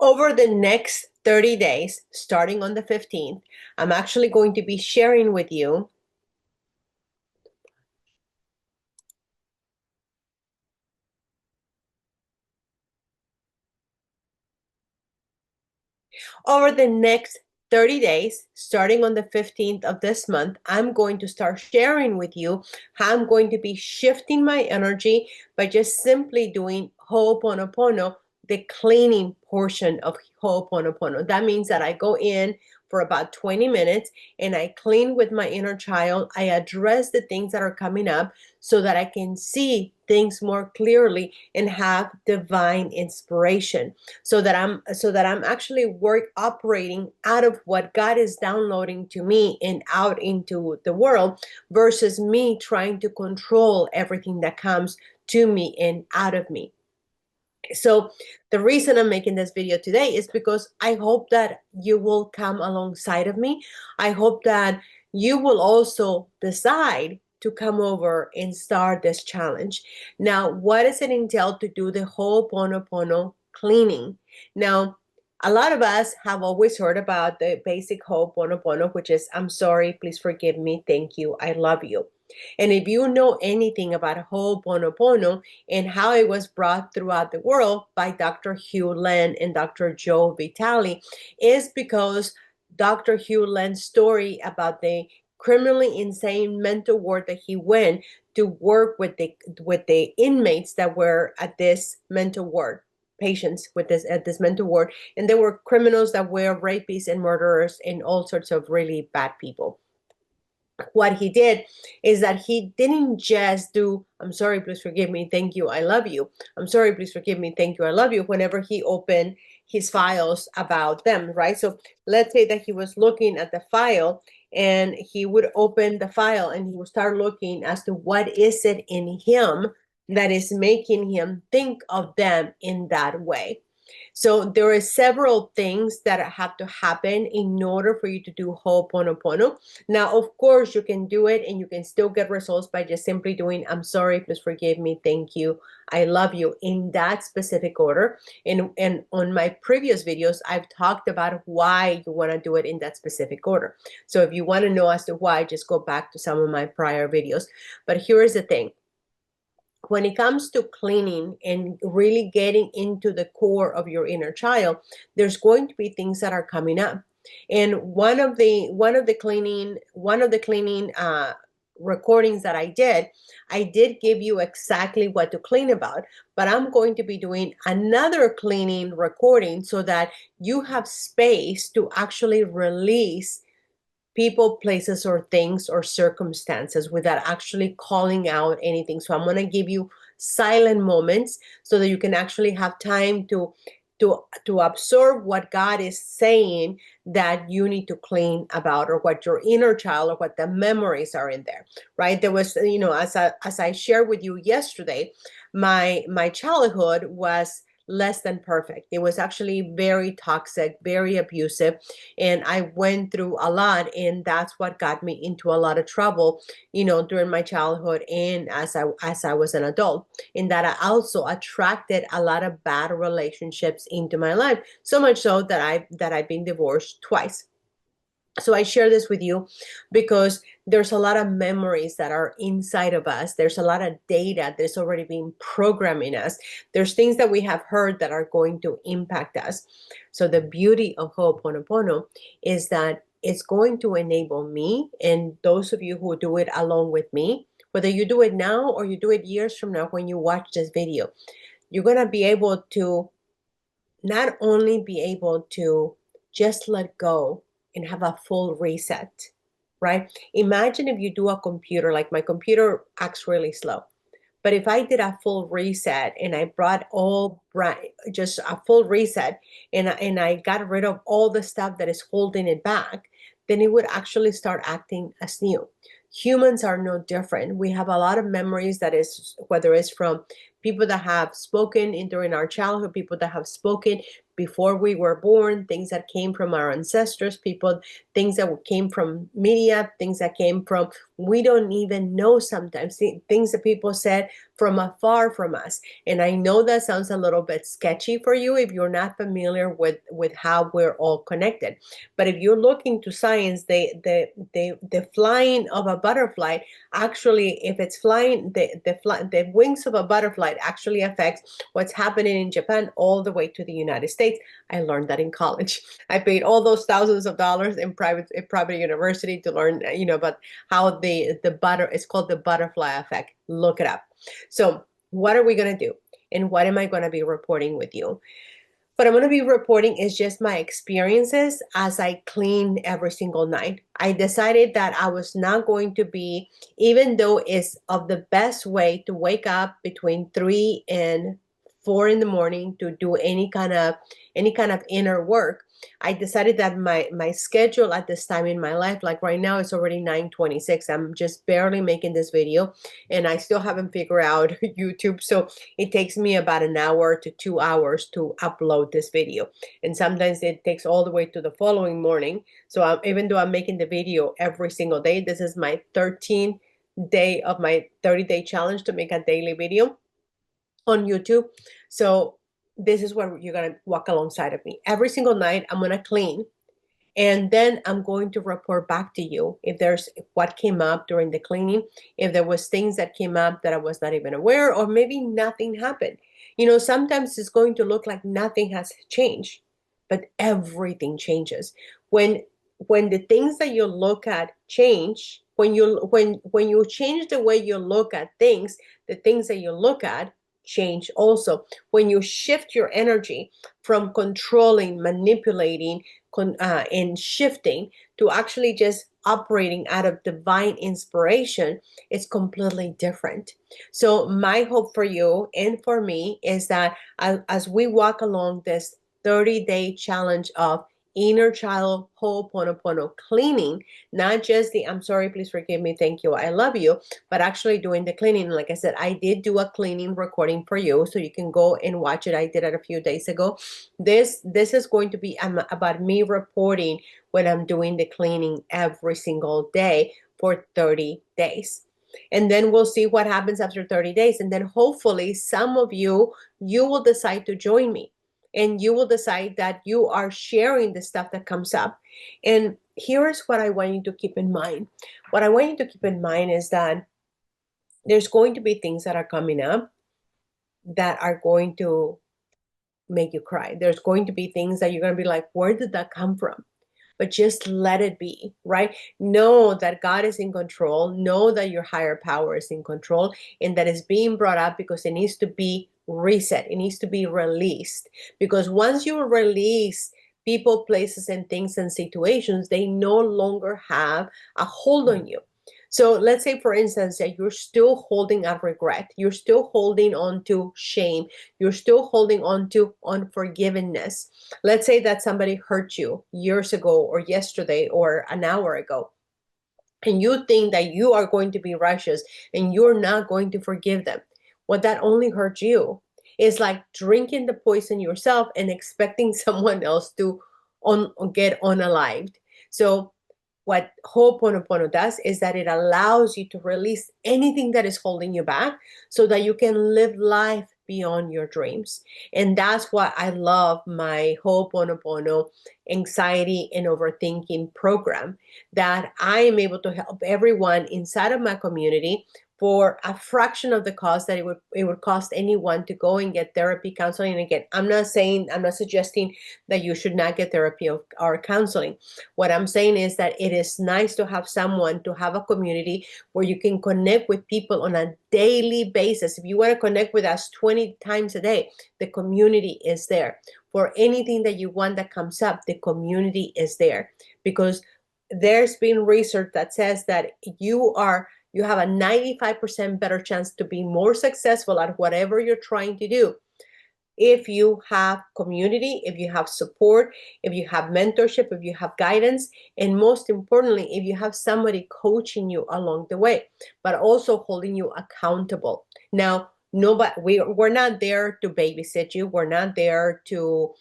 Over the next 30 days, starting on the 15th, I'm actually going to be sharing with you over the next 30 days, starting on the 15th of this month, I'm going to start sharing with you how I'm going to be shifting my energy by just simply doing Ho'oponopono, the cleaning portion of Ho'oponopono. That means that I go in for about 20 minutes and I clean with my inner child. I address the things that are coming up so that I can see things more clearly and have divine inspiration, so that I'm actually operating out of what God is downloading to me and out into the world, versus me trying to control everything that comes to me and out of me. So the reason I'm making this video today is because I hope that you will come alongside of me. I hope that you will also decide to come over and start this challenge. Now, what does it entail to do the Ho'oponopono cleaning? Now, a lot of us have always heard about the basic Ho'oponopono, which is, I'm sorry, please forgive me, thank you, I love you. And if you know anything about Ho'oponopono and how it was brought throughout the world by Dr. Hugh Len and Dr. Joe Vitale, is because Dr. Hugh Len's story about the criminally insane mental ward that he went to work with the inmates that were at this mental ward, patients with this at this mental ward, and they were criminals that were rapists and murderers and all sorts of really bad people. What he did is that he didn't just do, I'm sorry, please forgive me, thank you, I love you. I'm sorry, please forgive me, thank you, I love you, whenever he opened his files about them, right? So let's say that he was looking at the file and he would open the file and he would start looking as to what is it in him that is making him think of them in that way. So there are several things that have to happen in order for you to do Ho'oponopono. Now, of course, you can do it and you can still get results by just simply doing, I'm sorry, please forgive me, thank you, I love you, in that specific order. And on my previous videos, I've talked about why you want to do it in that specific order. So if you want to know as to why, just go back to some of my prior videos. But here is the thing. When it comes to cleaning and really getting into the core of your inner child, there's going to be things that are coming up. And one of the cleaning recordings that I did give you exactly what to clean about, but I'm going to be doing another cleaning recording so that you have space to actually release people, places, or things or circumstances without actually calling out anything. So I'm going to give you silent moments so that you can actually have time to absorb what God is saying that you need to clean about, or what your inner child, or what the memories are in there, right? There was, as I shared with you yesterday, my childhood was less than perfect. It was actually very toxic, very abusive, and I went through a lot, and that's what got me into a lot of trouble, during my childhood and as I was an adult. In that I also attracted a lot of bad relationships into my life, so much so that I've been divorced twice. So I share this with you because there's a lot of memories that are inside of us. There's a lot of data that's already been programming us. There's things that we have heard that are going to impact us. So the beauty of Ho'oponopono is that it's going to enable me and those of you who do it along with me, whether you do it now or you do it years from now when you watch this video, you're going to be able to not only be able to just let go and have a full reset, right? Imagine if you do a computer, like my computer acts really slow. But if I did a full reset and I brought just a full reset, and I got rid of all the stuff that is holding it back, then it would actually start acting as new. Humans are no different. We have a lot of memories that is, whether it's from people that have spoken during our childhood, people that have spoken before we were born, things that came from our ancestors, things that came from media, things that came from, we don't even know sometimes, things that people said from afar from us. And I know that sounds a little bit sketchy for you if you're not familiar with how we're all connected. But if you look into science, the flying of a butterfly actually, if it's flying, the wings of a butterfly actually affects what's happening in Japan all the way to the United States. I learned that in college. I paid all those thousands of dollars in private university to learn, about how the butter, it's called the butterfly effect. Look it up. So what are we going to do? And what am I going to be reporting with you? What I'm going to be reporting is just my experiences as I clean every single night. I decided that I was not going to be, even though it's of the best way to wake up between 3 and 4 in the morning to do any kind of inner work. I decided that my schedule at this time in my life, like right now, it's already 9:26. I'm just barely making this video, and I still haven't figured out YouTube. So it takes me about an hour to 2 hours to upload this video. And sometimes it takes all the way to the following morning. So even though I'm making the video every single day, this is my 13th day of my 30-day challenge to make a daily video on YouTube. So this is where you're going to walk alongside of me. Every single night, I'm going to clean. And then I'm going to report back to you if there's what came up during the cleaning, if there was things that came up that I was not even aware, or maybe nothing happened. Sometimes it's going to look like nothing has changed, but everything changes. When the things that you look at change, when you change the way you look at things, the things that you look at change also. When you shift your energy from controlling, manipulating, and shifting to actually just operating out of divine inspiration, it's completely different. So my hope for you and for me is that as we walk along this 30-day challenge of inner child ho'oponopono cleaning, not just the I'm sorry, please forgive me, thank you, I love you, but actually doing the cleaning. Like I said, I did do a cleaning recording for you, so you can go and watch it. I did it a few days ago. This is going to be about me reporting when I'm doing the cleaning every single day for 30 days. And then we'll see what happens after 30 days. And then hopefully some of you will decide to join me, and you will decide that you are sharing the stuff that comes up. And here's what I want you to keep in mind. What I want you to keep in mind is that there's going to be things that are coming up that are going to make you cry. There's going to be things that you're going to be like, where did that come from? But just let it be, right? Know that God is in control. Know that your higher power is in control, and that is being brought up because it needs to be reset. It needs to be released. Because once you release people, places, and things and situations, they no longer have a hold on you. So let's say, for instance, that you're still holding a regret. You're still holding on to shame. You're still holding on to unforgiveness. Let's say that somebody hurt you years ago or yesterday or an hour ago, and you think that you are going to be righteous and you're not going to forgive them. Well, that only hurts you. It's like drinking the poison yourself and expecting someone else to get unalived. So what Ho'oponopono does is that it allows you to release anything that is holding you back so that you can live life beyond your dreams. And that's why I love my Ho'oponopono anxiety and overthinking program, that I am able to help everyone inside of my community for a fraction of the cost that it would cost anyone to go and get therapy, counseling. And again, I'm not suggesting that you should not get therapy or counseling. What I'm saying is that it is nice to have someone, to have a community where you can connect with people on a daily basis. If you want to connect with us 20 times a day, the community is there. For anything that you want that comes up, the community is there, because there's been research that says that you have a 95% better chance to be more successful at whatever you're trying to do if you have community, if you have support, if you have mentorship, if you have guidance, and most importantly, if you have somebody coaching you along the way, but also holding you accountable. Now, we're not there to babysit you. We're not there to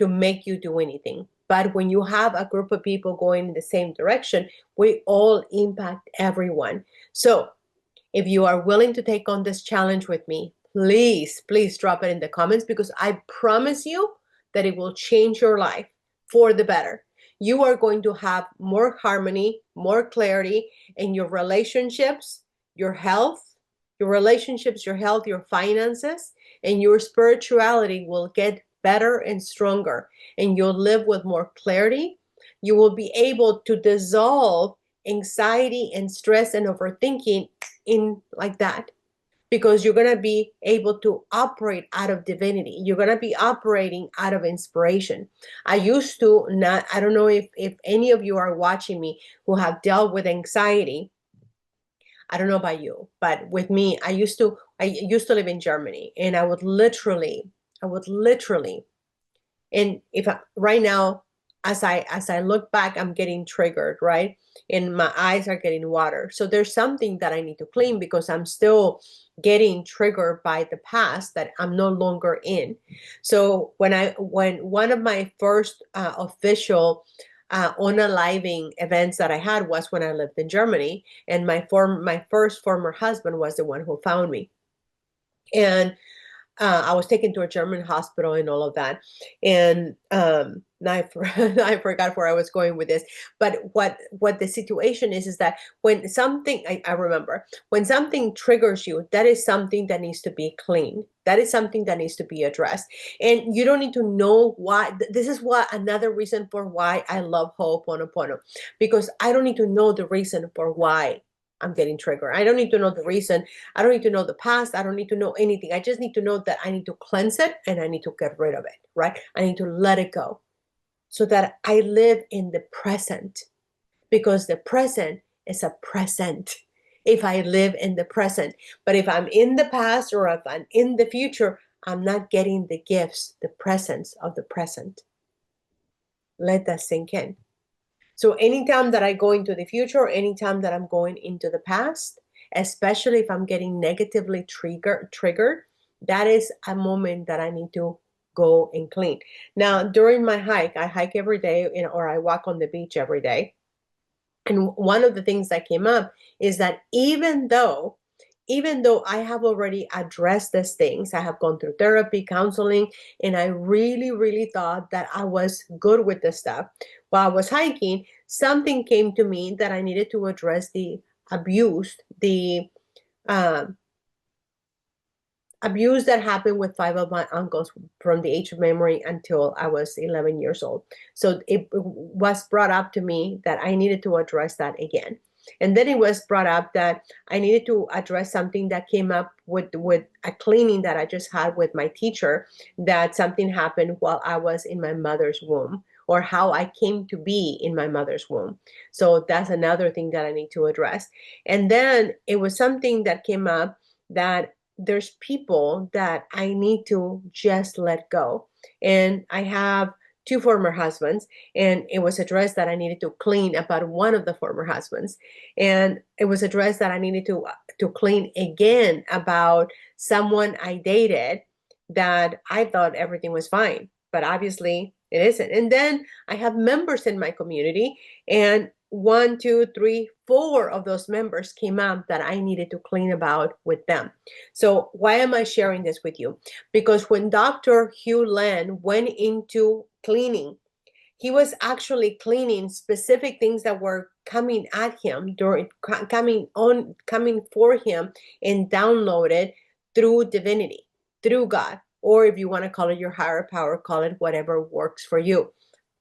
make you do anything. But when you have a group of people going in the same direction, we all impact everyone. So If you are willing to take on this challenge with me, please, please drop it in the comments, because I promise you that it will change your life for the better. You are going to have more harmony, more clarity in your relationships, your health, your relationships, your health, your finances, and your spirituality will get better and stronger, and you'll live with more clarity. You will be able to dissolve anxiety and stress and overthinking in like that, because you're going to be able to operate out of divinity. You're going to be operating out of inspiration. I used to not, I don't know if any of you are watching me who have dealt with anxiety. I don't know about you, but with me, I used to live in Germany, and I would literally and if I, right now, as I look back, I'm getting triggered, right? And my eyes are getting water. So there's something that I need to clean, because I'm still getting triggered by the past that I'm no longer in. So when one of my first official unaliving events that I had was when I lived in Germany, and my first former husband was the one who found me. And I was taken to a German hospital and all of that. And now I forgot where I was going with this. But what the situation is that when something, I remember, when something triggers you, that is something that needs to be clean. That is something that needs to be addressed. And you don't need to know why. This is what another reason for why I love Ho'oponopono, because I don't need to know the reason for why I'm getting triggered. I don't need to know the reason. I don't need to know the past. I don't need to know anything. I just need to know that I need to cleanse it and I need to get rid of it, right? I need to let it go so that I live in the present, because the present is a present if I live in the present. But if I'm in the past or if I'm in the future, I'm not getting the gifts, the presence of the present. Let that sink in. So anytime that I go into the future, or anytime that I'm going into the past, especially if I'm getting negatively triggered, that is a moment that I need to go and clean. Now, during my hike, I hike every day, or I walk on the beach every day. And one of the things that came up is that even though I have already addressed these things, I have gone through therapy, counseling, and I really, really thought that I was good with this stuff. While I was hiking, something came to me that I needed to address the abuse, the um, abuse that happened with five of my uncles from the age of memory until I was 11 years old. So it was brought up to me that I needed to address that again. And then it was brought up that I needed to address something that came up with a cleaning that I just had with my teacher, that something happened while I was in my mother's womb, or how I came to be in my mother's womb. So that's another thing that I need to address. And then it was something that came up that there's people that I need to just let go. And I have two former husbands, and it was addressed that I needed to clean about one of the former husbands. And it was addressed that I needed to clean again about someone I dated, that I thought everything was fine, but obviously it isn't. And then I have members in my community, and one, two, three, four of those members came up that I needed to clean about with them. So why am I sharing this with you? Because when Dr. Hugh Len went into cleaning, he was actually cleaning specific things that were coming at him, coming for him, and downloaded through divinity, through God, or if you want to call it your higher power, call it whatever works for you.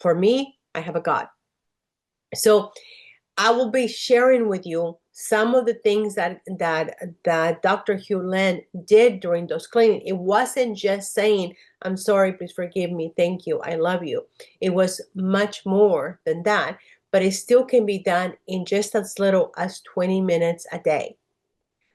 For me, I have a God. So I will be sharing with you some of the things that Dr. Hugh Len did during those cleaning. It wasn't just saying, "I'm sorry, please forgive me, thank you, I love you." It was much more than that, but it still can be done in just as little as 20 minutes a day.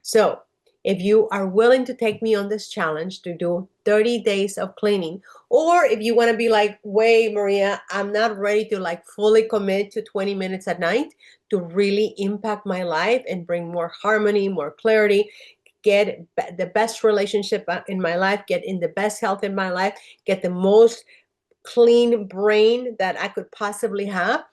So if you are willing to take me on this challenge to do 30 days of cleaning, or if you want to be like, "Wait, Maria, I'm not ready to like fully commit to 20 minutes at night to really impact my life and bring more harmony, more clarity, get the best relationship in my life, get in the best health in my life, get the most clean brain that I could possibly have,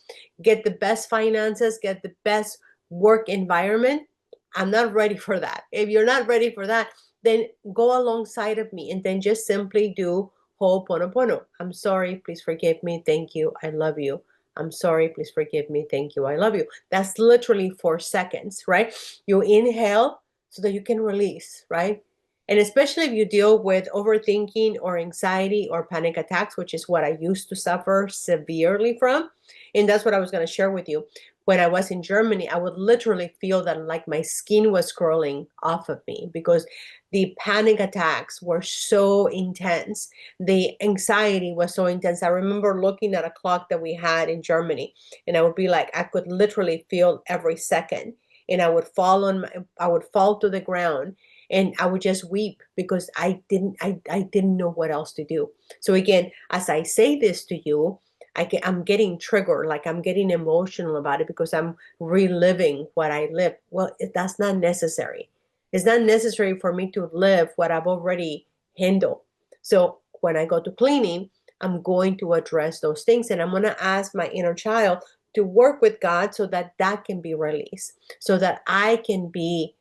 get the best finances, get the best work environment." I'm not ready for that. If you're not ready for that, then go alongside of me and then just simply do Ho'oponopono. I'm sorry, please forgive me, thank you, I love you. I'm sorry, please forgive me, thank you, I love you. That's literally 4 seconds, right? You inhale so that you can release, right? And especially if you deal with overthinking or anxiety or panic attacks, which is what I used to suffer severely from. And that's what I was going to share with you. When I was in Germany, I would literally feel that like my skin was crawling off of me because the panic attacks were so intense. The anxiety was so intense. I remember looking at a clock that we had in Germany, and I would be like, I could literally feel every second. And I would fall to the ground and I would just weep because I didn't know what else to do. So again, as I say this to you, I'm getting triggered, like I'm getting emotional about it because I'm reliving what I lived. Well, that's not necessary. It's not necessary for me to live what I've already handled. So when I go to cleaning, I'm going to address those things and I'm going to ask my inner child to work with God so that that can be released, so that I can be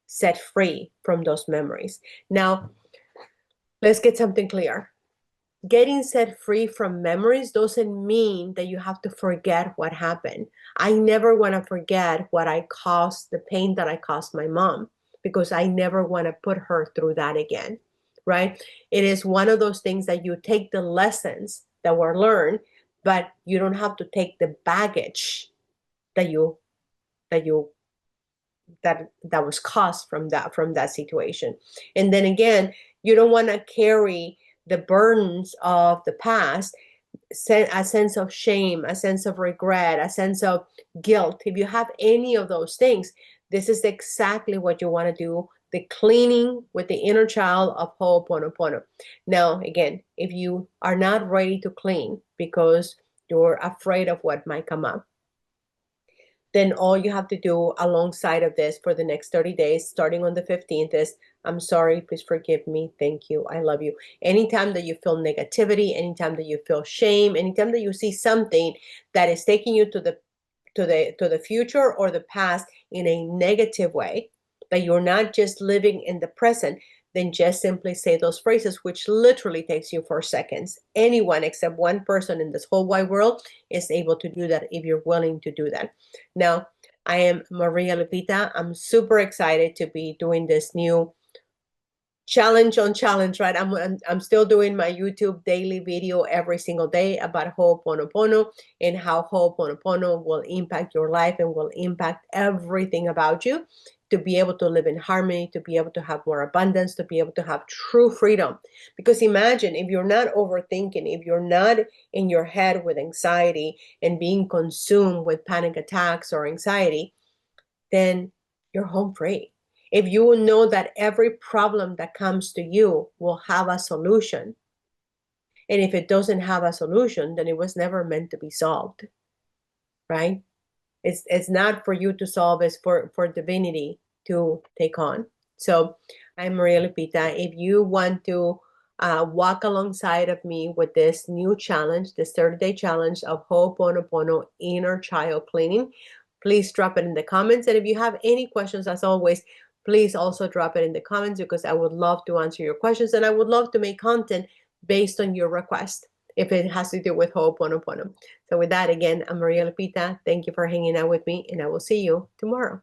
set free from those memories. Now, let's get something clear. Getting set free from memories doesn't mean that you have to forget what happened. I never want to forget what I caused, the pain that I caused my mom, because I never want to put her through that again, right? It is one of those things that you take the lessons that were learned, but you don't have to take the baggage that you that you that was caused from that situation. And then again, you don't want to carry the burdens of the past, a sense of shame, a sense of regret, a sense of guilt. If you have any of those things, this is exactly what you want to do, the cleaning with the inner child of Ho'oponopono. Now, again, if you are not ready to clean because you're afraid of what might come up, then all you have to do alongside of this for the next 30 days, starting on the 15th, is I'm sorry, please forgive me, thank you, I love you. Anytime that you feel negativity, anytime that you feel shame, anytime that you see something that is taking you to the future or the past in a negative way, that you're not just living in the present, then just simply say those phrases, which literally takes you 4 seconds. Anyone except one person in this whole wide world is able to do that if you're willing to do that. Now, I am Maria Lupita. I'm super excited to be doing this new challenge on challenge, right? I'm still doing my YouTube daily video every single day about Ho'oponopono and how Ho'oponopono will impact your life and will impact everything about you, to be able to live in harmony, to be able to have more abundance, to be able to have true freedom. Because imagine if you're not overthinking, if you're not in your head with anxiety and being consumed with panic attacks or anxiety, then you're home free. If you know that every problem that comes to you will have a solution, and if it doesn't have a solution, then it was never meant to be solved, right? It's not for you to solve, it's for divinity to take on. So I'm Maria Lupita. If you want to walk alongside of me with this new challenge, this 30-day challenge of Ho'oponopono inner child cleaning, please drop it in the comments. And if you have any questions, as always, please also drop it in the comments, because I would love to answer your questions and I would love to make content based on your request if it has to do with Ho'oponopono. So with that, again, I'm Maria Lupita. Thank you for hanging out with me, and I will see you tomorrow.